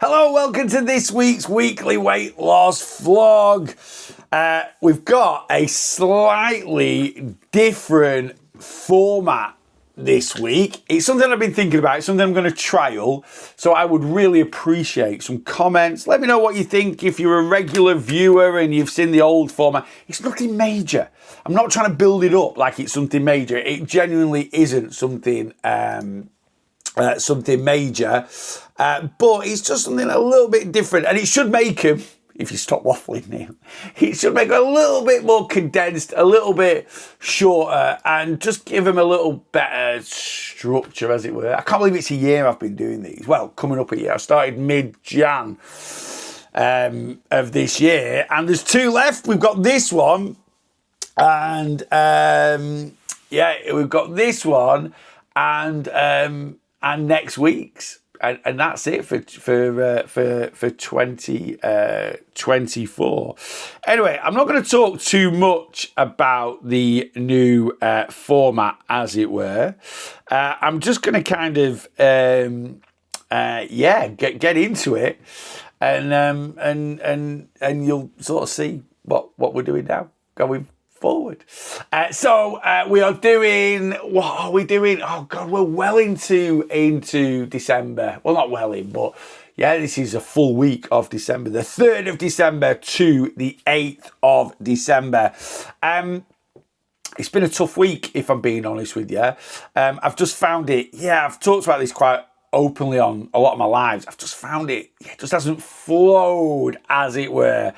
Hello, welcome to this week's weekly weight loss vlog. We've got a slightly different format this week. It's something I've been thinking about. It's something I'm going to trial. So I would really appreciate some comments. Let me know what you think. If you're a regular viewer and you've seen the old format, it's nothing major. I'm not trying to build it up like it's something major. It genuinely isn't something something major, but it's just something a little bit different, and it should make him, if you stop waffling now, it should make it a little bit more condensed, a little bit shorter, and just give him a little better structure, as it were. I can't believe it's a year I've been doing these. Well, coming up a year. I started mid-Jan of this year, and there's two left. We've got this one, and yeah, we've got this one, and next week's, and that's it for 2024. Anyway, I'm not going to talk too much about the new format, as it were. I'm just going to kind of get into it, and you'll sort of see what we're doing now going forward. So we are doing, what are we doing? Oh God, we're well into December. Well, not well in, but yeah, this is a full week of December, the 3rd of December to the 8th of December. It's been a tough week, if I'm being honest with you. I've just found it, I've talked about this quite openly on a lot of my lives. I've just found it just hasn't flowed, as it were.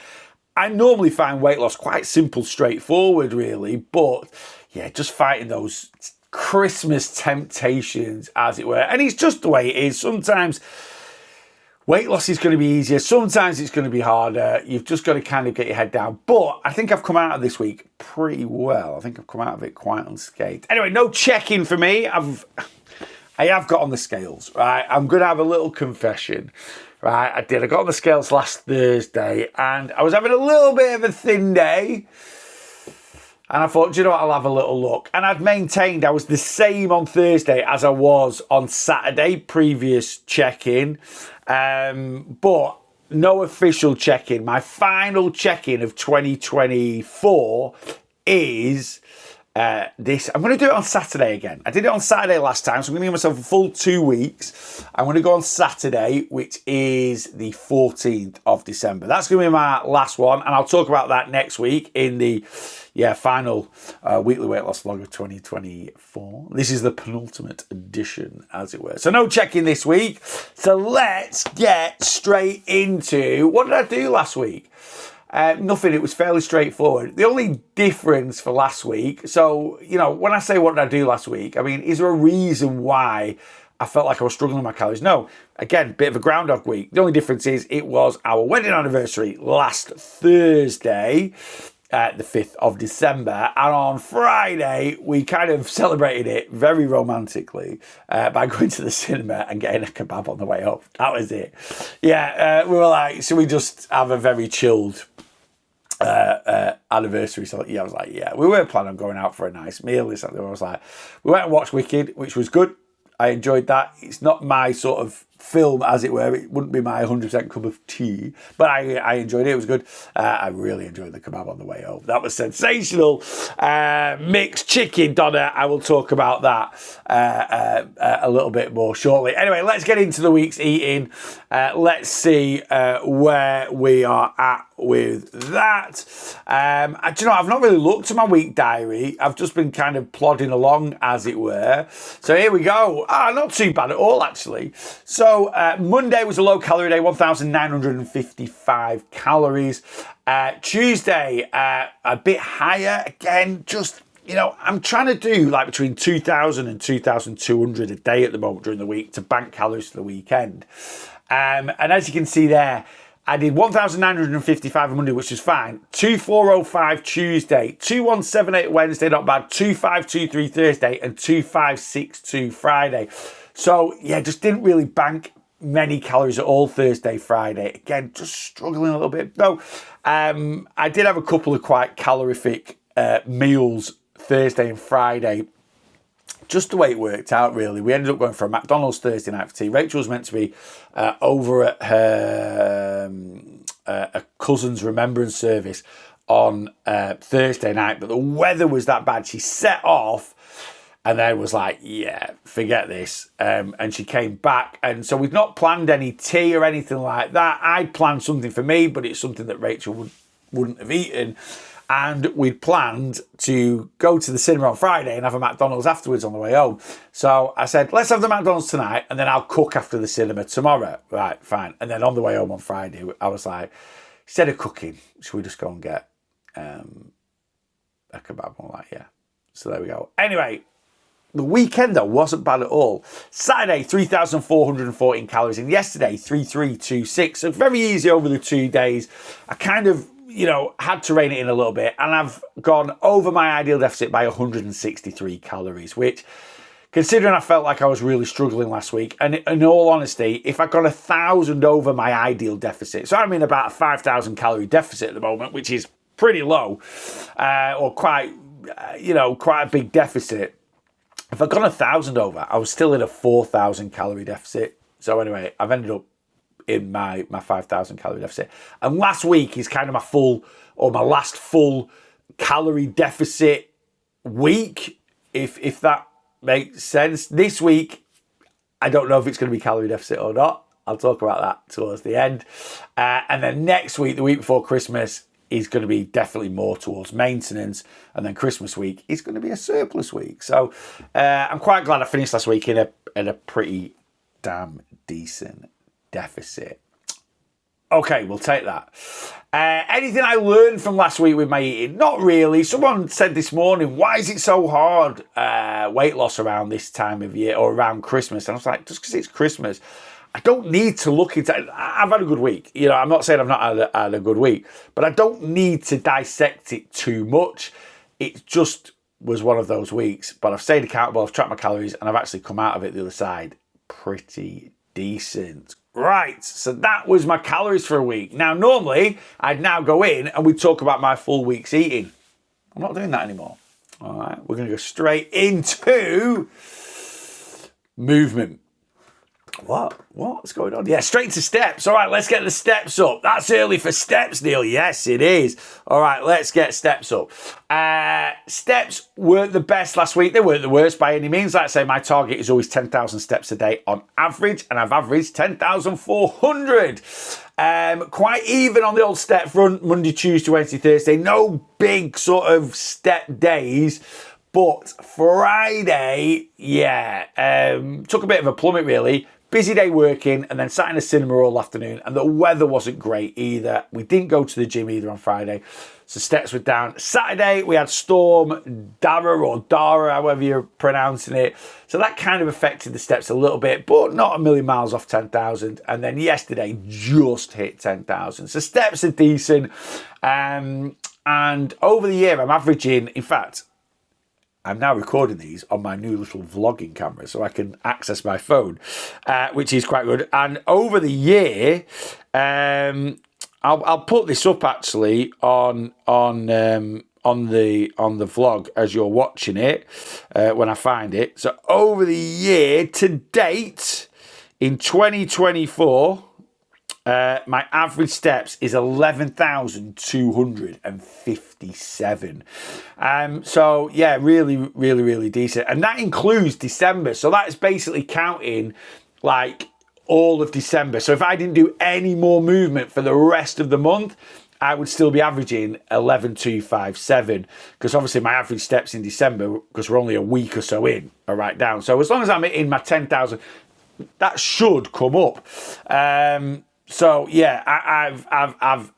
I normally find weight loss quite simple, straightforward, really, but yeah, just fighting those Christmas temptations, as it were. And it's just the way it is. Sometimes weight loss is going to be easier. Sometimes it's going to be harder. You've just got to kind of get your head down. But I think I've come out of this week pretty well. I think I've come out of it quite unscathed. Anyway, no check-in for me. I have got on the scales, right? I'm going to have a little confession. Right, I did. I got on the scales last Thursday and I was having a little bit of a thin day. And I thought, do you know what, I'll have a little look. And I'd maintained I was the same on Thursday as I was on Saturday, previous check-in. But no official check-in. My final check-in of 2024 is this. I'm going to do it on Saturday again. I did it on Saturday last time, so I'm going to give myself a full 2 weeks. I'm going to go on Saturday, which is the 14th of December. That's going to be my last one, and I'll talk about that next week in the final weekly weight loss vlog of 2024. This is the penultimate edition, as it were. So no check-in this week. So let's get straight into, what did I do last week? Nothing. It was fairly straightforward. The only difference for last week, so, you know, when I say what did I do last week, I mean, is there a reason why I felt like I was struggling with my calories? No. Again, bit of a groundhog week. The only difference is it was our wedding anniversary last Thursday, the 5th of December. And on Friday, we kind of celebrated it very romantically by going to the cinema and getting a kebab on the way up. That was it. Yeah, we were like, should we just have a very chilled anniversary? So yeah, I was like, yeah, we weren't planning on going out for a nice meal. I was like, we went and watched Wicked, which was good. I enjoyed that. It's not my sort of film, as it were. It wouldn't be my 100% cup of tea, but I enjoyed it. It was good. I really enjoyed the kebab on the way home. That was sensational. Mixed chicken doner. I will talk about that a little bit more shortly. Anyway, let's get into the week's eating. Let's see where we are at with that. Do you know, I've not really looked at my week diary. I've just been kind of plodding along, as it were. So here we go. Not too bad at all, actually. So Monday was a low calorie day, 1,955 calories. Tuesday, a bit higher. Again, just, you know, I'm trying to do like between 2,000 and 2,200 a day at the moment during the week to bank calories for the weekend. And as you can see there, I did 1,955 on Monday, which is fine. 2,405 Tuesday, 2,178 Wednesday, not bad. 2,523 Thursday, and 2,562 Friday. So yeah, just didn't really bank many calories at all Thursday, Friday. Again, just struggling a little bit. Though I did have a couple of quite calorific meals Thursday and Friday. just the way it worked out, really. We ended up going for a McDonald's Thursday night for tea. Rachel was meant to be over at her a cousin's remembrance service on Thursday night, but the weather was that bad. She set off and then was like, yeah, forget this. And she came back. And so we've not planned any tea or anything like that. I'd planned something for me, but it's something that Rachel wouldn't have eaten. And we'd planned to go to the cinema on Friday and have a McDonald's afterwards on the way home. So I said, let's have the McDonald's tonight and then I'll cook after the cinema tomorrow. Right, fine. And then on the way home on Friday, I was like, instead of cooking, should we just go and get a kebab? I'm like, yeah. So there we go. Anyway, the weekend, though, wasn't bad at all. Saturday, 3,414 calories. And yesterday, 3,326. So very easy over the 2 days. I kind of, had to rein it in a little bit. And I've gone over my ideal deficit by 163 calories, which, considering I felt like I was really struggling last week, and in all honesty, if I'd gone 1,000 over my ideal deficit, so I'm in about a 5,000 calorie deficit at the moment, which is pretty low, or quite a big deficit. If I'd gone 1,000 over, I was still in a 4,000 calorie deficit. So anyway, I've ended up in my 5,000 calorie deficit. And last week is kind of my last full calorie deficit week, if that makes sense. This week, I don't know if it's going to be calorie deficit or not. I'll talk about that towards the end. And then next week, the week before Christmas, is going to be definitely more towards maintenance. And then Christmas week is going to be a surplus week. So I'm quite glad I finished last week in a pretty damn decent deficit. Okay, we'll take that. Anything I learned from last week with my eating? Not really. Someone said this morning, why is it so hard weight loss around this time of year or around Christmas? And I was like, just because it's Christmas. I don't need to look into it. I've had a good week. I'm not saying I've not had a good week, but I don't need to dissect it too much. It just was one of those weeks. But I've stayed accountable, I've tracked my calories, and I've actually come out of it the other side pretty decent. Right, so that was my calories for a week. Now, normally, I'd now go in and we'd talk about my full week's eating. I'm not doing that anymore. All right, we're going to go straight into movement. What's going on? Yeah, straight into steps. All right, let's get the steps up. That's early for steps, Neil. Yes, it is. All right, let's get steps up. Steps weren't the best last week. They weren't the worst by any means. Like I say, my target is always 10,000 steps a day on average, and I've averaged 10,400. Quite even on the old step front, Monday, Tuesday, Wednesday, Thursday. No big sort of step days. But Friday, took a bit of a plummet, really. Busy day working and then sat in a cinema all afternoon, and the weather wasn't great either. We didn't go to the gym either on Friday, so steps were down. Saturday, we had Storm Dara or Dara, however you're pronouncing it. So that kind of affected the steps a little bit, but not a million miles off 10,000. And then yesterday, just hit 10,000. So steps are decent. And over the year, I'm averaging, in fact, I'm now recording these on my new little vlogging camera so I can access my phone, which is quite good. And over the year, I'll put this up actually on the vlog as you're watching it when I find it. So over the year to date in 2024, my average steps is 11,257. So yeah, really, really, really decent. And that includes December. So that is basically counting like all of December. So if I didn't do any more movement for the rest of the month, I would still be averaging 11,257, because obviously my average steps in December, because we're only a week or so in, are right down. So as long as I'm in my 10,000, that should come up. So yeah,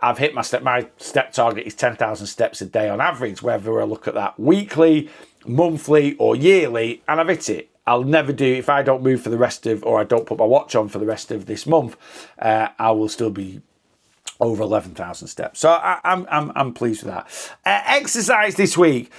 I've hit my step. My step target is 10,000 steps a day on average, whether I look at that weekly, monthly, or yearly, and I've hit it. I'll never do, if I don't move for the rest of, or I don't put my watch on for the rest of this month, I will still be over 11,000 steps. So I'm pleased with that. Exercise this week.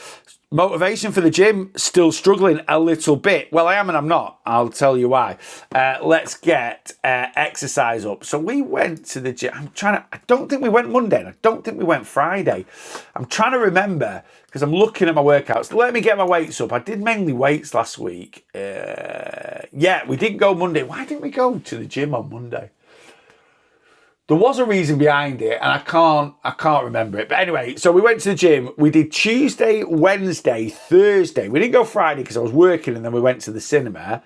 Motivation for the gym, still struggling a little bit. Well, I am and I'm not. I'll tell you why. Let's get exercise up. So we went to the gym. I don't think we went Monday. And I don't think we went Friday. I'm trying to remember because I'm looking at my workouts. Let me get my weights up. I did mainly weights last week. Yeah, we didn't go Monday. Why didn't we go to the gym on Monday? There was a reason behind it, and I can't remember it. But anyway, so we went to the gym. We did Tuesday, Wednesday, Thursday. We didn't go Friday because I was working, and then we went to the cinema.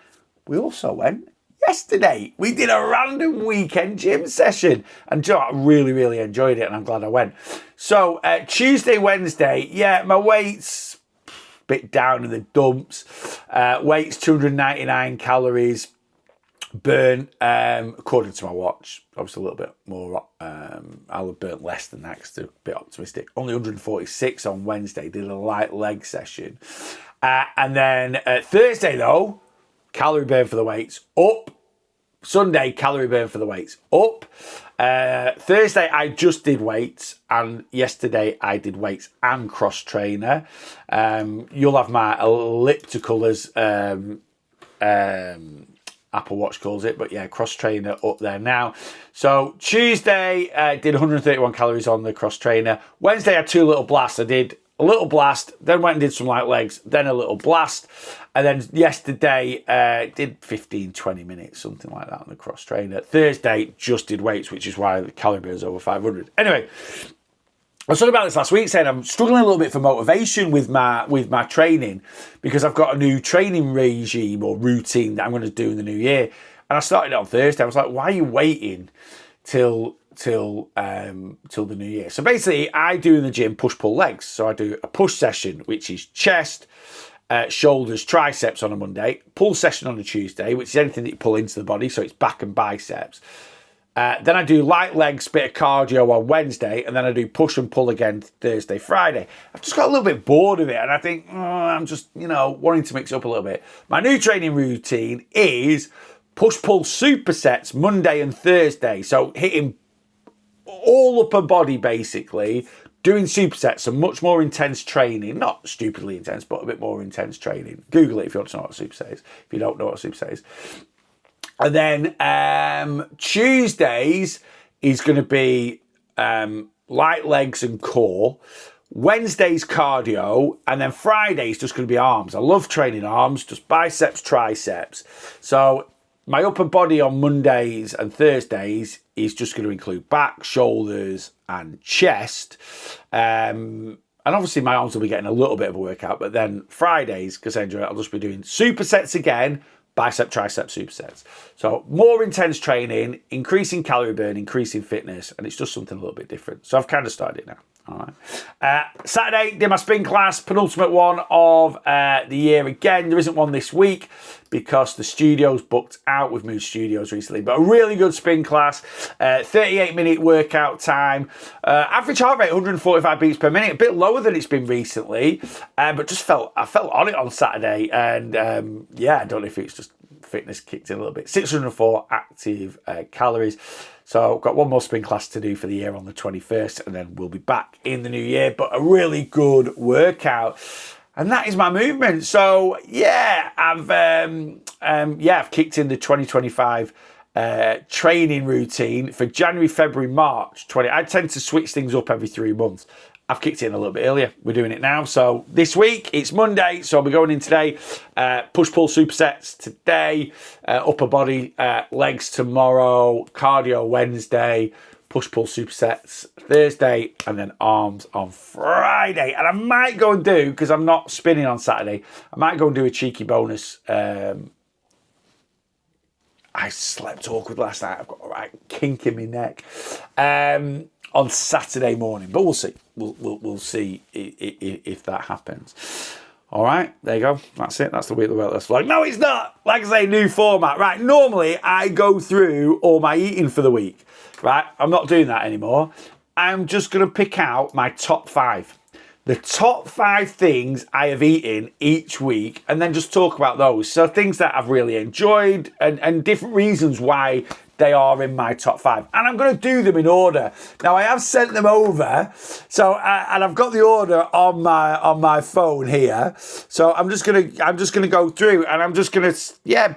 We also went yesterday. We did a random weekend gym session, and you know, I really, really enjoyed it, and I'm glad I went. So Tuesday, Wednesday, yeah, my weights bit down in the dumps. Weights 299 calories. Burn, according to my watch, obviously a little bit more. I'll have burnt less than that because they're a bit optimistic. Only 146 on Wednesday. Did a light leg session. And then Thursday, though, calorie burn for the weights, up. Sunday, calorie burn for the weights, up. Thursday, I just did weights. And yesterday, I did weights and cross trainer. You'll have my elliptical as... Apple Watch calls it, but yeah, cross trainer up there now. So Tuesday, did 131 calories on the cross trainer. Wednesday, I had 2 little blasts. I did a little blast, then went and did some light legs, then a little blast. And then yesterday, did 15, 20 minutes, something like that on the cross trainer. Thursday, just did weights, which is why the calorie burn is over 500. Anyway, I was talking about this last week, saying I'm struggling a little bit for motivation with my training because I've got a new training regime or routine that I'm going to do in the new year. And I started it on Thursday. I was like, why are you waiting till the new year? So basically, I do in the gym push-pull legs. So I do a push session, which is chest, shoulders, triceps on a Monday, pull session on a Tuesday, which is anything that you pull into the body. So it's back and biceps. Then I do light legs, bit of cardio on Wednesday, and then I do push and pull again Thursday, Friday. I've just got a little bit bored of it, and I think, I'm just, wanting to mix it up a little bit. My new training routine is push-pull supersets Monday and Thursday. So hitting all upper body, basically, doing supersets, some much more intense training. Not stupidly intense, but a bit more intense training. Google it if you want to know what a superset is, if you don't know what a superset is. And then Tuesdays is going to be light legs and core. Wednesday's cardio. And then Friday's just going to be arms. I love training arms, just biceps, triceps. So my upper body on Mondays and Thursdays is just going to include back, shoulders and chest. And obviously my arms will be getting a little bit of a workout. But then Fridays, because I enjoy it, I'll just be doing supersets again. Bicep, tricep, supersets. So more intense training, increasing calorie burn, increasing fitness, and it's just something a little bit different. So I've kind of started it now. All right. Saturday, did my spin class, penultimate one of the year. Again, there isn't one this week because the studio's booked out. We've moved studios recently, but a really good spin class. 38-minute workout time. Average heart rate, 145 beats per minute. A bit lower than it's been recently, but I felt on it on Saturday. And yeah, I don't know if it's just fitness kicked in a little bit. 604 active calories. So got one more spin class to do for the year on the 21st, and then we'll be back in the new year. But a really good workout, and that is my movement. So yeah, I've kicked in the 2025 training routine for January, February, March 20. I tend to switch things up every 3 months. I've kicked in a little bit earlier. We're doing it now. So this week, it's Monday, so I'll be going in today. Push-pull supersets today. Upper body, legs tomorrow. Cardio Wednesday. Push-pull supersets Thursday. And then arms on Friday. And I might go and do, because I'm not spinning on Saturday, I might go and do a cheeky bonus. I slept awkward last night. I've got a right kink in my neck. On Saturday morning, but we'll see. We'll see if that happens. All right, there you go. That's it. That's the week the world that's vlog. No, it's not. Like I say, new format. Right, normally I go through all my eating for the week. Right, I'm not doing that anymore. I'm just going to pick out my top 5. The top 5 things I have eaten each week, and then just talk about those. So things that I've really enjoyed and different reasons why they are in my top 5. And I'm going to do them in order. Now, I have sent them over, so and I've got the order on my phone here. So I'm just gonna go through, and I'm just gonna,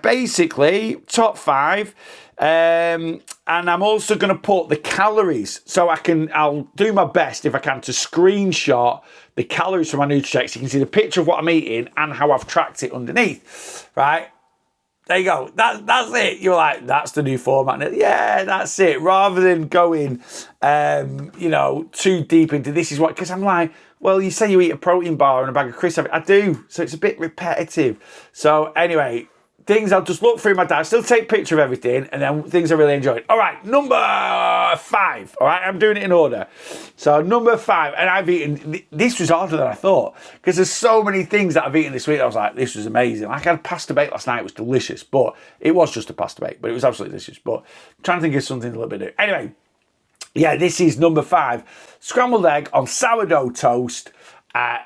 basically top 5. And I'm also going to put the calories, so I'll do my best if I can to screenshot the calories from my NutriCheck, so you can see the picture of what I'm eating and how I've tracked it underneath, right? There you go. That's it. You're like, that's the new format. Yeah, that's it. Rather than going, too deep into this is what, because I'm like, well, you say you eat a protein bar and a bag of crisps. I do. So it's a bit repetitive. So anyway, things I'll just look through my diet, still take a picture of everything, and then things I really enjoyed. All right, number 5. All right, I'm doing it in order. So number 5, and I've eaten, this was harder than I thought, because there's so many things that I've eaten this week. I was like, this was amazing. Like, I had a pasta bake last night. It was delicious, but it was just a pasta bake, but it was absolutely delicious. But I'm trying to think of something a little bit new. Anyway, yeah, this is number 5. Scrambled egg on sourdough toast,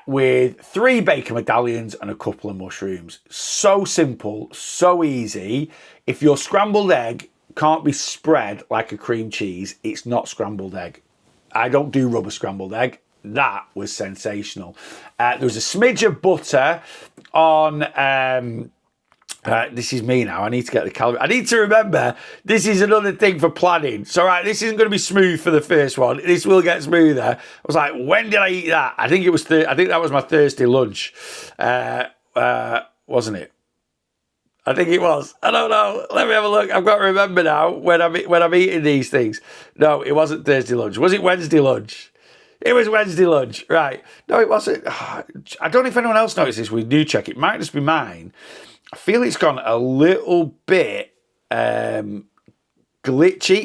with 3 bacon medallions and a couple of mushrooms. So simple, so easy. If your scrambled egg can't be spread like a cream cheese, it's not scrambled egg. I don't do rubber scrambled egg. That was sensational. There was a smidge of butter on... this is me now. I need to get the calorie. I need to remember, this is another thing for planning. So, right, this isn't going to be smooth for the first one. This will get smoother. I was like, when did I eat that? I think it was. I think that was my Thursday lunch, wasn't it? I think it was. I don't know. Let me have a look. I've got to remember now when I'm eating these things. No, it wasn't Thursday lunch. Was it Wednesday lunch? It was Wednesday lunch, right? No, it wasn't. I don't know if anyone else noticed this with NutriCheck. It might just be mine. I feel it's gone a little bit glitchy.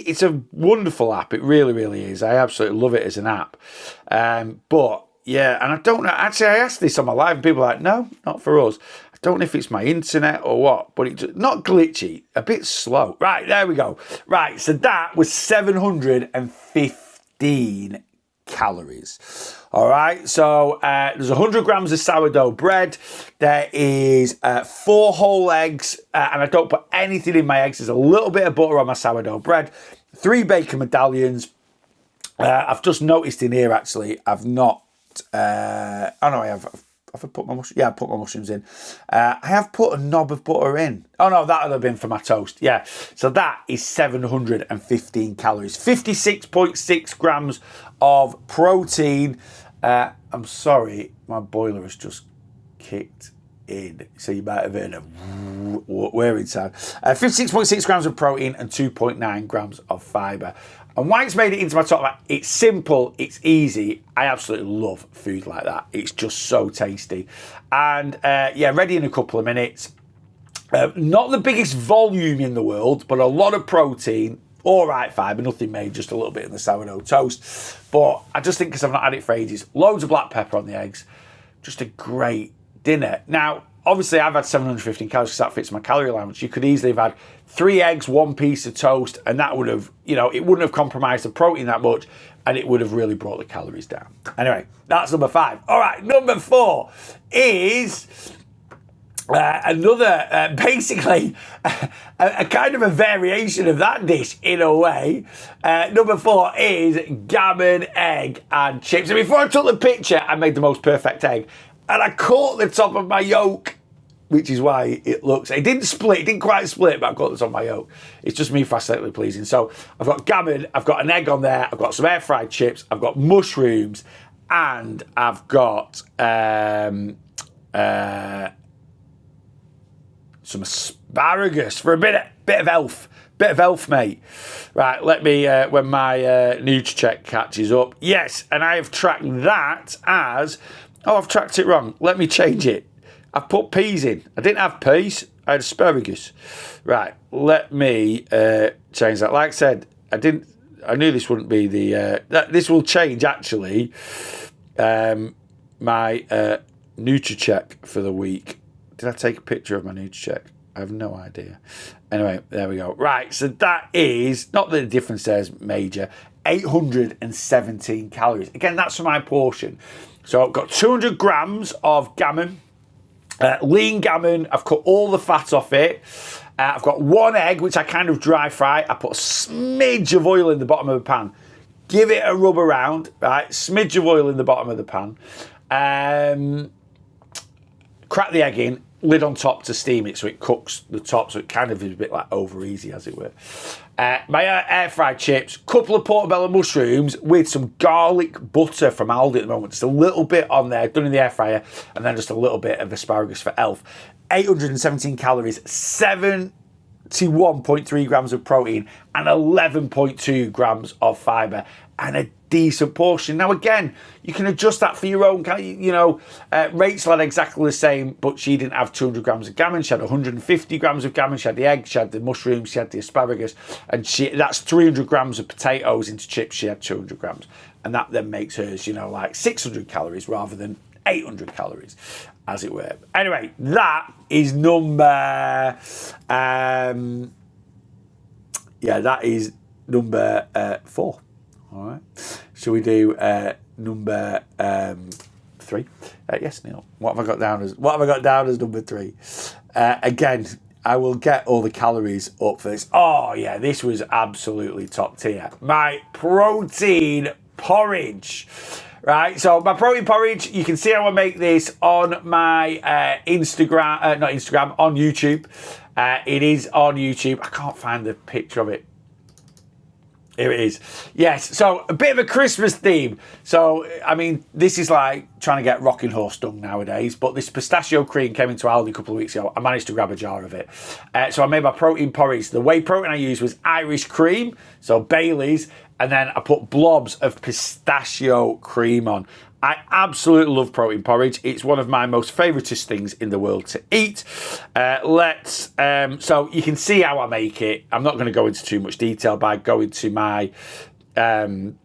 It's a wonderful app. It really, really is. I absolutely love it as an app. But yeah, and I don't know. Actually, I asked this on my live, and people are like, no, not for us. I don't know if it's my internet or what, but it's not glitchy, a bit slow. Right, there we go. Right, so that was 715 calories. All right, so there's 100 grams of sourdough bread. There is 4 whole eggs, and I don't put anything in my eggs. There's a little bit of butter on my sourdough bread. 3 bacon medallions. I've just noticed in here, actually, I've not... I have I put my mushrooms? Yeah, I put my mushrooms in. I have put a knob of butter in. Oh no, that would have been for my toast. Yeah, so that is 715 calories, 56.6 grams of protein. I'm sorry, my boiler has just kicked in, so you might have heard a whirring sound. 56.6 grams of protein and 2.9 grams of fibre. And why it's made it into my top 5, it's simple, it's easy. I absolutely love food like that. It's just so tasty. And yeah, ready in a couple of minutes. Not the biggest volume in the world, but a lot of protein. All right, fibre, nothing made, just a little bit in the sourdough toast. But I just think because I've not had it for ages, loads of black pepper on the eggs. Just a great dinner. Now, obviously, I've had 715 calories because that fits my calorie allowance. You could easily have had 3 eggs, 1 piece of toast, and that would have, it wouldn't have compromised the protein that much, and it would have really brought the calories down. Anyway, that's number 5. All right, number 4 is another, basically, a kind of a variation of that dish in a way. Number 4 is gammon, egg, and chips. And before I took the picture, I made the most perfect egg. And I caught the top of my yolk, which is why it looks... It didn't split. It didn't quite split, but I caught the top of my yolk. It's just me for aesthetically pleasing. So I've got gammon. I've got an egg on there. I've got some air-fried chips. I've got mushrooms. And I've got some asparagus for a bit of elf. Bit of elf, mate. Right, let me... when my NutriCheck catches up. Yes, and I have tracked that as... Oh, I've tracked it wrong. Let me change it. I've put peas in. I didn't have peas. I had asparagus. Right. Let me change that. Like I said, I knew this wouldn't be the... this will change, actually, my NutriCheck for the week. Did I take a picture of my NutriCheck? I have no idea. Anyway, there we go. Right. So that is... Not that the difference there is major. 817 calories. Again, that's for my portion. So I've got 200 grams of gammon, lean gammon. I've cut all the fat off it. I've got 1 egg, which I kind of dry fry. I put a smidge of oil in the bottom of the pan. Give it a rub around, right? Smidge of oil in the bottom of the pan. Crack the egg in, lid on top to steam it so it cooks the top, so it kind of is a bit like over easy, as it were. My air fried chips, couple of portobello mushrooms with some garlic butter from Aldi at the moment. Just a little bit on there, done in the air fryer, and then just a little bit of asparagus for Elf. 817 calories, 71.3 grams of protein, and 11.2 grams of fibre, and a decent portion. Now, again, you can adjust that for your own. Rachel had exactly the same, but she didn't have 200 grams of gammon. She had 150 grams of gammon. She had the egg, she had the mushrooms, she had the asparagus, and that's 300 grams of potatoes into chips. She had 200 grams, and that then makes hers, like 600 calories rather than 800 calories, as it were. Anyway, that is number. That is number 4. All right. Shall we do number 3? Yes, Neil. What have I got down as number 3? Again, I will get all the calories up for this. Oh yeah, this was absolutely top tier. My protein porridge. Right, so my protein porridge, you can see how I make this on my on YouTube. It is on YouTube. I can't find the picture of it. Here it is. Yes, so a bit of a Christmas theme. So, I mean, this is like trying to get rocking horse dung nowadays, but this pistachio cream came into Aldi a couple of weeks ago. I managed to grab a jar of it. So I made my protein porridge. The whey protein I used was Irish cream, so Bailey's, and then I put blobs of pistachio cream on. I absolutely love protein porridge. It's one of my most favouriteest things in the world to eat. So you can see how I make it. I'm not going to go into too much detail by going to my, going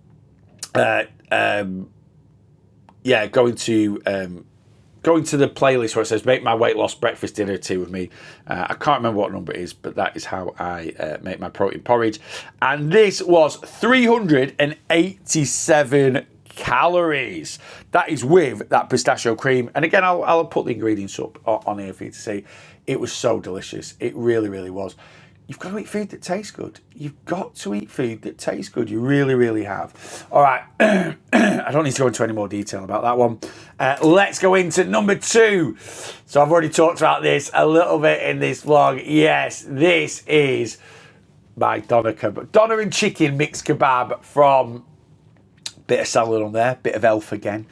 to the playlist where it says make my weight loss breakfast dinner tea with me. I can't remember what number it is, but that is how I make my protein porridge. And this was 387 calories. That is with that pistachio cream. And again, I'll put the ingredients up on here for you to see. It was so delicious. It really, really was. You've got to eat food that tastes good. You've got to eat food that tastes good. You really, really have. All right. I don't need to go into any more detail about that one. Let's go into number 2. So I've already talked about this a little bit in this vlog. Yes, this is my doner and chicken mixed kebab from... Bit of salad on there, bit of Elf again,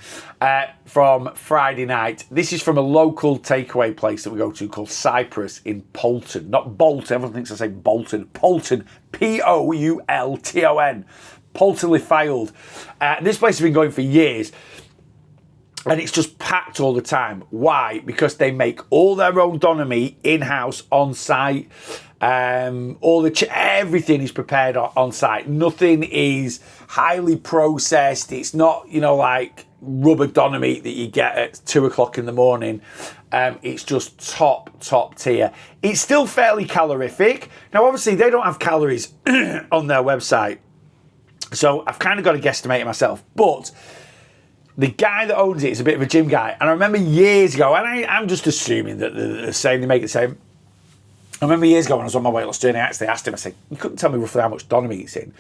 from Friday night. This is from a local takeaway place that we go to called Cyprus in Polton. Not Bolton, everyone thinks I say Bolton. Polton, Poulton, Polton Filed. This place has been going for years. And it's just packed all the time. Why? Because they make all their own doner meat in-house, on site. Everything is prepared on site. Nothing is highly processed. It's not, like rubber doner meat that you get at 2 o'clock in the morning. It's just top tier. It's still fairly calorific. Now, obviously, they don't have calories on their website. So I've kind of got to guesstimate it myself. But the guy that owns it is a bit of a gym guy. And I remember years ago, and I'm just assuming that they're the same, they make it the same. I remember years ago when I was on my weight loss journey, I actually asked him, I said, you couldn't tell me roughly how much doner meat's in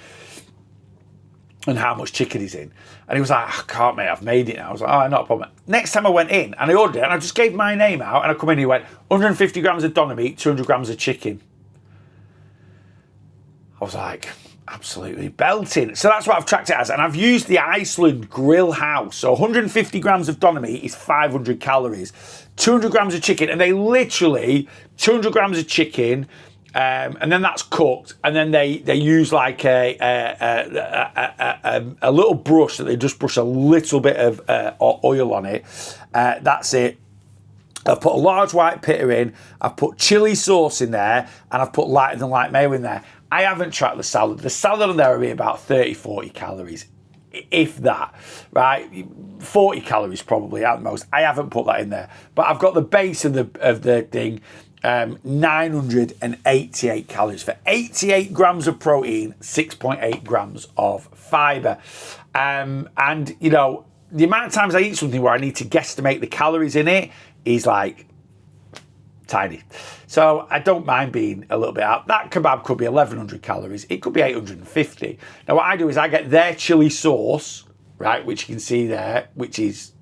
and how much chicken is in. And he was like, I can't, mate, I've made it now. I was like, oh, not a problem. Next time I went in and I ordered it and I just gave my name out and I come in and he went, 150 grams of doner meat, 200 grams of chicken. I was like, absolutely belting. So that's what I've tracked it as. And I've used the Iceland Grill House. So 150 grams of doner meat is 500 calories. 200 grams of chicken. And they literally, 200 grams of chicken, and then that's cooked. And then they use like a little brush that they just brush a little bit of oil on it. That's it. I've put a large white pitta in. I've put chili sauce in there. And I've put lighter than light mayo in there. I haven't tracked the salad. The salad on there will be about 30, 40 calories, if that, right? 40 calories probably at the most. I haven't put that in there. But I've got the base of the thing, 988 calories for 88 grams of protein, 6.8 grams of fibre. And, the amount of times I eat something where I need to guesstimate the calories in it is like tiny. So I don't mind being a little bit out. That kebab could be 1,100 calories. It could be 850. Now what I do is I get their chili sauce, right, which you can see there, which is,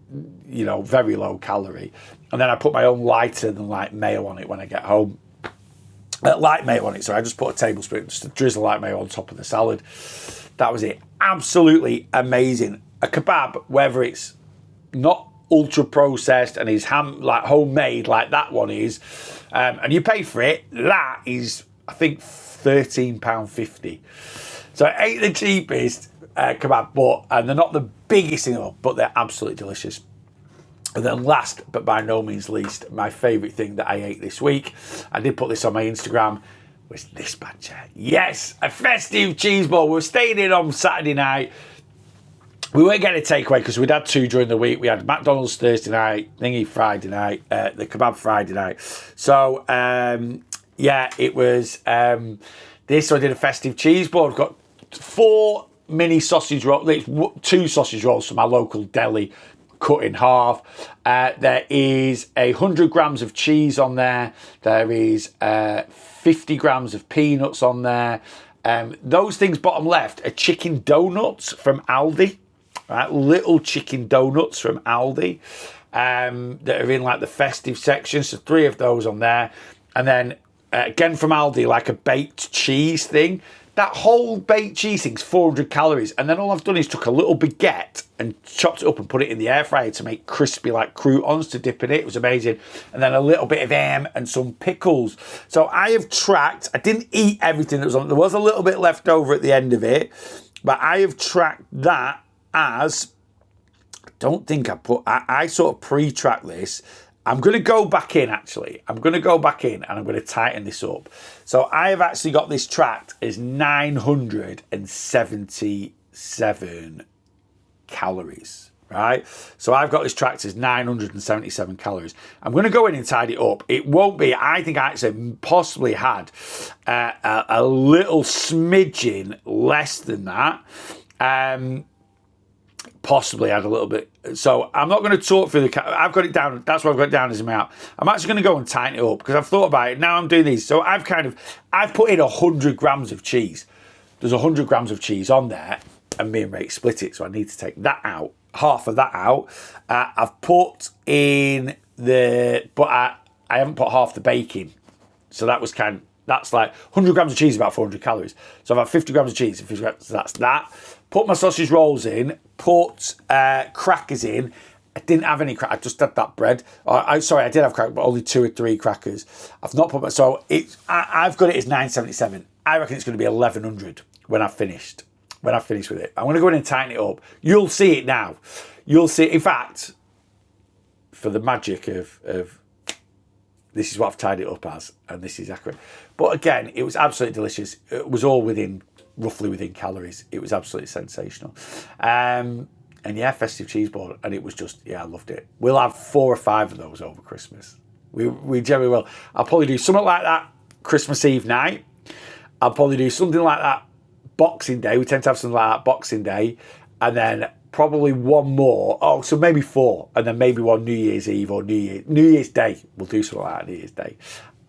you know, very low calorie. And then I put my own lighter than light mayo on it when I get home. Light mayo on it, so I just put a tablespoon, just a drizzle light mayo on top of the salad. That was it. Absolutely amazing. A kebab, whether it's not ultra processed and is like homemade like that one is, and you pay for it, that is, I think, £13.50. So it ain't the cheapest kebab, and they're not the biggest in the world, but they're absolutely delicious. And then last, but by no means least, my favourite thing that I ate this week, I did put this on my Instagram, was this bad chat. Yes, a festive cheese ball. We were staying in on Saturday night. We weren't getting a takeaway because we'd had 2 during the week. We had McDonald's Thursday night, thingy Friday night, the kebab Friday night. So, yeah, it was this. So I did a festive cheese ball. I've got 4 mini sausage rolls, 2 sausage rolls from my local deli, cut in half. There is 100 grams of cheese on there. There is 50 grams of peanuts on there. Those things bottom left are chicken donuts from Aldi. Right, little chicken donuts from Aldi that are in like the festive section. So 3 of those on there. And then again from Aldi, like a baked cheese thing. That whole baked cheese thing's 400 calories. And then all I've done is took a little baguette and chopped it up and put it in the air fryer to make crispy like croutons to dip in it. It was amazing. And then a little bit of ham and some pickles. So I have tracked, I didn't eat everything that was on. There was a little bit left over at the end of it. But I have tracked that as, I don't think I sort of pre-tracked this. I'm going to go back in, actually. I'm going to go back in and I'm going to tighten this up. So I have actually got this tracked as 977 calories, right? So I've got this tracked as 977 calories. I'm going to go in and tidy it up. It won't be, I think I actually possibly had a little smidgen less than that. Possibly had a little bit. So I'm not going to talk through I've got it down. That's what I've got down as a amount. I'm actually going to go and tighten it up because I've thought about it. Now I'm doing these. So I've put in 100 grams of cheese. There's 100 grams of cheese on there and me and Ray split it. So I need to take that out, half of that out. I've put in but I haven't put half the bacon. So that was that's like 100 grams of cheese, about 400 calories. So I've had 50 grams of cheese, and 50 grams, so that's that. Put my sausage rolls in, put crackers in. I didn't have any crackers, I just had that bread. Sorry, I did have crackers, but only 2 or 3 crackers. I've not put so I've got it as 977. I reckon it's going to be 1,100 when I've finished with it. I'm going to go in and tighten it up. You'll see it now. You'll see it. In fact, for the magic of this is what I've tied it up as, and this is accurate. But again, it was absolutely delicious. It was all roughly within calories. It was absolutely sensational. And yeah, festive cheese ball. And it was just, yeah, I loved it. We'll have 4 or 5 of those over Christmas. We generally will. I'll probably do something like that Christmas Eve night. I'll probably do something like that Boxing Day. We tend to have something like that Boxing Day. And then probably one more. Oh, so maybe 4. And then maybe one New Year's Eve or New Year's Day. We'll do something like that New Year's Day.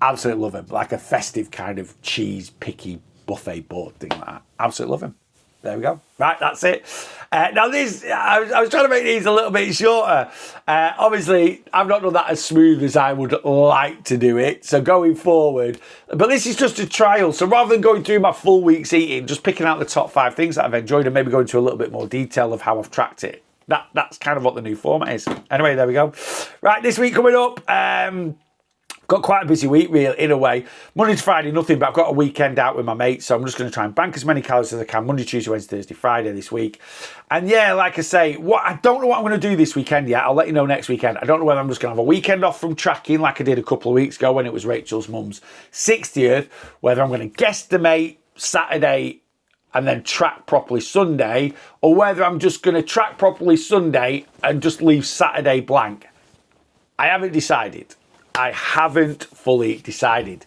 Absolutely love them. Like a festive kind of cheese picky buffet board thing like that. Absolutely love them. There we go. Right, that's it. Now this, I was trying to make these a little bit shorter. Obviously, I've not done that as smooth as I would like to do it. So going forward, but this is just a trial. So rather than going through my full week's eating, just picking out the top 5 things that I've enjoyed and maybe going into a little bit more detail of how I've tracked it. That's kind of what the new format is. Anyway, there we go. Right, this week coming up, got quite a busy week, really, in a way. Monday to Friday, nothing, but I've got a weekend out with my mates, so I'm just going to try and bank as many calories as I can Monday, Tuesday, Wednesday, Thursday, Friday this week. And yeah, like I say, I don't know what I'm going to do this weekend yet. I'll let you know next weekend. I don't know whether I'm just going to have a weekend off from tracking like I did a couple of weeks ago when it was Rachel's mum's 60th, whether I'm going to guesstimate Saturday and then track properly Sunday, or whether I'm just going to track properly Sunday and just leave Saturday blank. I haven't decided. I haven't fully decided.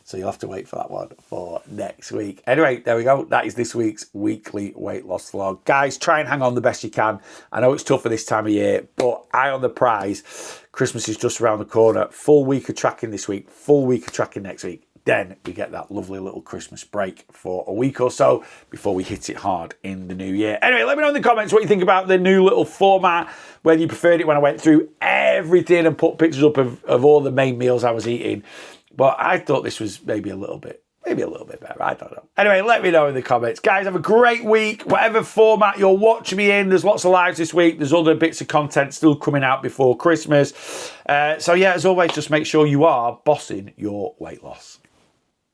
So you'll have to wait for that one for next week. Anyway, there we go. That is this week's weekly weight loss vlog. Guys, try and hang on the best you can. I know it's tough for this time of year, but eye on the prize. Christmas is just around the corner. Full week of tracking this week, full week of tracking next week. Then we get that lovely little Christmas break for a week or so before we hit it hard in the new year. Anyway, let me know in the comments what you think about the new little format, whether you preferred it when I went through everything and put pictures up of all the main meals I was eating. But I thought this was maybe a little bit better. I don't know. Anyway, let me know in the comments. Guys, have a great week. Whatever format you're watching me in, there's lots of lives this week. There's other bits of content still coming out before Christmas. So yeah, as always, just make sure you are bossing your weight loss.